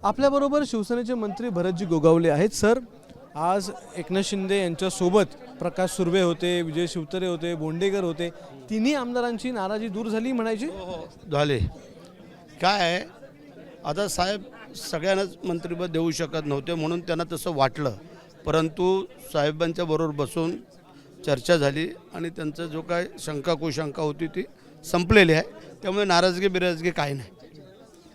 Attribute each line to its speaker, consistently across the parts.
Speaker 1: आपल्याबरोबर शिवसेनेचे मंत्री भरतजी गोगावले आहेत। सर, आज एकनाथ शिंदे यांच्यासोबत प्रकाश सुर्वे होते, विजय शिवतरे होते, बोंडेकर होते, तिन्ही आमदारांची नाराजी दूर झाली म्हणायची।
Speaker 2: झाले काय आहे, आता साहेब सगळ्यांनाच मंत्रिपद देऊ शकत नव्हते म्हणून त्यांना तसं वाटलं, परंतु साहेबांच्या बरोबर बसून चर्चा झाली आणि त्यांचा जो काय शंका कुशंका होती ती संपलेली आहे। त्यामुळे नाराजगी बिराजगी काही नाही।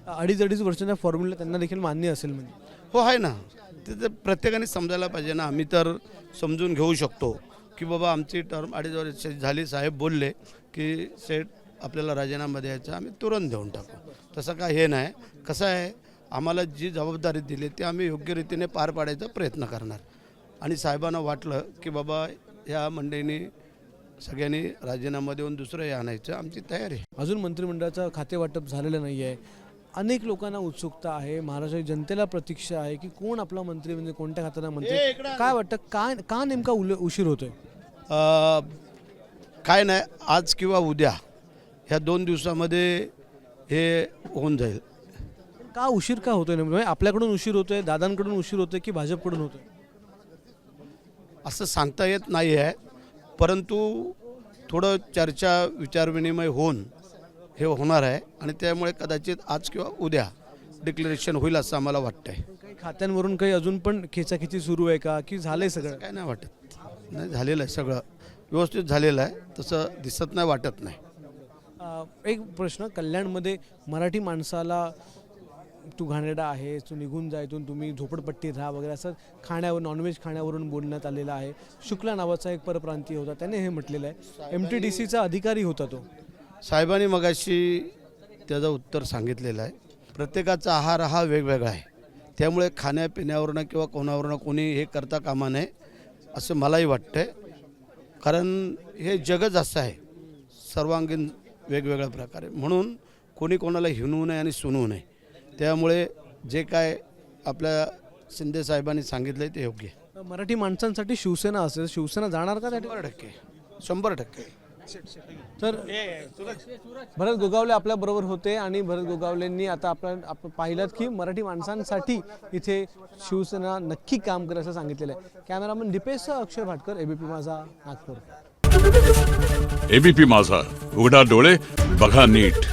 Speaker 1: अडीच वर्षाच्या फॉर्म्युला त्यांना देखील मान्य असेल म्हणजे?
Speaker 2: हो आहे ना, ते प्रत्येकाने समजायला पाहिजे ना। आम्ही तर समजून घेऊ शकतो की बाबा आमची टर्म 2.5 वर्ष झाली, साहेब बोलले की सेट आपल्याला राजीनामा द्यायचा, आम्ही तुरंत देऊन टाकू। तसं काय हे नाही। कसं आहे, आम्हाला जी जबाबदारी दिली ती आम्ही योग्य रीतीने पार पाडायचा प्रयत्न करणार आणि साहेबांना वाटलं की बाबा ह्या मंडळींनी सगळ्यांनी राजीनामा देऊन दुसरं हे आणायचं, आमची तयारी आहे।
Speaker 1: अजून मंत्रिमंडळाचं खातेवाटप झालेलं नाही आहे। अनेक लोकांना उत्सुकता आहे, महाराष्ट्राच्या जनतेला प्रतीक्षा आहे की कोण आपला मंत्री, म्हणजे कोणत्या खात्याला मंत्री। काय वाटतं, का नेमका उशीर होतोय?
Speaker 2: काय नाही, आज किंवा उद्या ह्या 2 दिवसामध्ये हे होऊन जाईल।
Speaker 1: का उशीर का होतोय नेमकं? म्हणजे आपल्याकडून उशीर होतोय, दादांकडून उशीर होतोय की भाजपकडून होतोय?
Speaker 2: असं सांगता येत नाही आहे, परंतु थोडं चर्चा विचारविनिमय होऊन हे होणार आहे आणि त्यामुळे कदाचित आज किंवा उद्या डिक्लेरेशन होईल असं आम्हाला वाटतंय।
Speaker 1: काही खात्यांवरून काही अजून पण खेचाखेची सुरू आहे का, की झालंय सगळं?
Speaker 2: काय नाही वाटत, नाही झालेलं आहे, सगळं व्यवस्थित झालेलं आहे, तसं दिसत नाही, वाटत नाही।
Speaker 1: एक प्रश्न, कल्याणमध्ये मराठी माणसाला तू घाणेरडा आहे, तू निघून जा इथून, तुम्ही झोपडपट्टीत राहा वगैरे असं खाण्यावर, नॉनव्हेज खाण्यावरून बोलण्यात आलेलं आहे। शुक्ला नावाचा एक परप्रांतीय होता, त्याने हे म्हटलेलं आहे। MTDCचा अधिकारी होता तो।
Speaker 2: साहेबांनी मगाशी त्याचं उत्तर सांगितलेलं आहे। प्रत्येकाचा आहार हा वेगवेगळा आहे, त्यामुळे खाण्यापिण्यावरनं किंवा कोणावरनं कोणी हे करता कामा नये असं मलाही वाटतंय। कारण हे जगच असं आहे, सर्वांगीण वेगवेगळ्या प्रकारे, म्हणून कोणी कोणाला हिणवू नये आणि सुनवू नये। त्यामुळे जे काय आपल्या शिंदे साहेबांनी सांगितलं ते योग्य आहे।
Speaker 1: मराठी माणसांसाठी शिवसेना असेल, शिवसेना जाणार का?
Speaker 2: 100%।
Speaker 1: तर भरत गोगावले आपल्या बरोबर होते आणि भरत गोगावलेंनी आता आपण पाहिलं की मराठी माणसांसाठी इथे शिवसेना नक्की काम करेल असं सांगितलेलं आहे। कॅमेरामन दीपेश अक्षय भाटकर, ABP माझा, नागपूर।
Speaker 3: ABP माझा, उघडा डोळे बघा नीट।